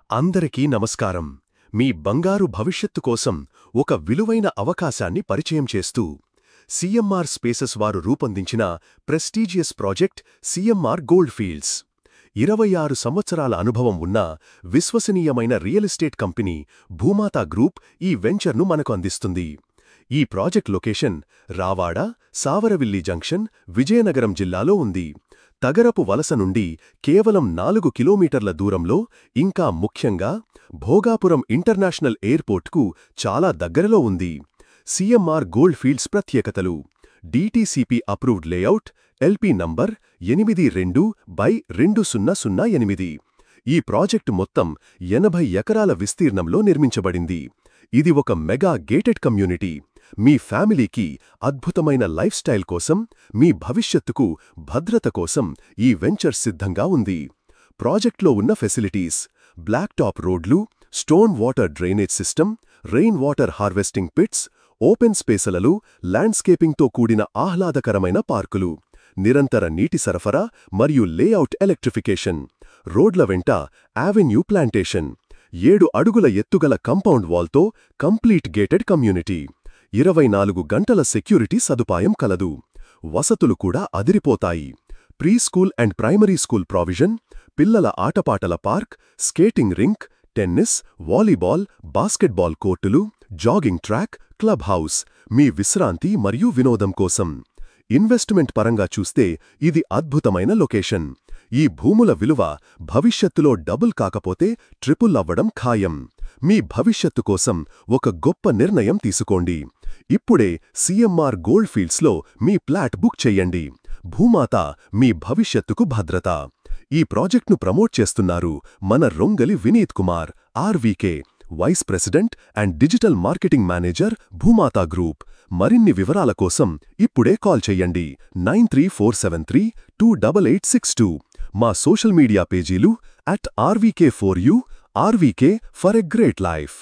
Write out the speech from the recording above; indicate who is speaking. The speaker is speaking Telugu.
Speaker 1: అందరికీ నమస్కారం. మీ బంగారు భవిష్యత్తు కోసం ఒక విలువైన అవకాశాన్ని పరిచయం చేస్తూ సీఎంఆర్ స్పేసెస్ వారు రూపొందించిన prestigious project CMR gold fields. 26 సంవత్సరాల అనుభవం ఉన్న విశ్వసనీయమైన real estate company Bhumata group ఈ వెంచర్ను మనకు అందిస్తుంది. ఈ project location Ravada, Savaravilli junction, Vizianagaram జిల్లాలో ఉంది. తగరపు వలస నుండి కేవలం 4 కిలోమీటర్ల దూరంలో, ఇంకా ముఖ్యంగా భోగాపురం ఇంటర్నేషనల్ ఎయిర్పోర్ట్కు చాలా దగ్గరలో ఉంది. సీఎంఆర్ గోల్డ్ ఫీల్డ్స్ ప్రత్యేకతలు: DTCP approved layout, LP number 82/2008. ఈ ప్రాజెక్టు మొత్తం 80 ఎకరాల విస్తీర్ణంలో నిర్మించబడింది. ఇది ఒక మెగా గేటెడ్ కమ్యూనిటీ. మీ ఫ్యామిలీకి అద్భుతమైన లైఫ్ స్టైల్ కోసం, మీ భవిష్యత్తుకు భద్రత కోసం ఈ వెంచర్ సిద్ధంగా ఉంది. ప్రాజెక్ట్లో ఉన్న ఫెసిలిటీస్: బ్లాక్ టాప్ రోడ్లు, stone water drainage system, rain water harvesting pits, open స్పేసలలో ల్యాండ్స్కేపింగ్తో కూడిన ఆహ్లాదకరమైన పార్కులు, నిరంతర నీటి సరఫరా మరియు లేఅవుట్ ఎలక్ట్రిఫికేషన్, రోడ్ల వెంట యావెన్యూ ప్లాంటేషన్, 7 అడుగుల ఎత్తుగల కంపౌండ్ వాల్తో కంప్లీట్ గేటెడ్ కమ్యూనిటీ, 24 గంటల సెక్యూరిటీ సదుపాయం కలదు. వసతులు కూడా అదిరిపోతాయి. Pre school and primary school provision, పిల్లల ఆటపాటల park, skating rink, tennis, volleyball, basketball కోర్టులు, జాగింగ్ ట్రాక్, క్లబ్ హౌస్, మీ విశ్రాంతి మరియు వినోదం కోసం. ఇన్వెస్ట్మెంట్ పరంగా చూస్తే ఇది అద్భుతమైన లొకేషన్. ఈ భూముల విలువ భవిష్యత్తులో డబుల్ కాకపోతే ట్రిపుల్ అవ్వడం ఖాయం. మీ భవిష్యత్తు కోసం ఒక గొప్ప నిర్ణయం తీసుకోండి. ఇప్పుడే సీఎంఆర్ గోల్డ్ ఫీల్డ్స్లో మీ ప్లాట్ బుక్ చెయ్యండి. భూమాత, మీ భవిష్యత్తుకు భద్రత. ఈ ప్రాజెక్ట్ను ప్రమోట్ చేస్తున్నారు మన Rongali Vineeth Kumar, RVK, vice president and digital marketing manager, Bhumata group. మరిన్ని వివరాల కోసం ఇప్పుడే కాల్ చెయ్యండి 9347328862. మా సోషల్ మీడియా పేజీలు @RVK4U, RVK for a great life.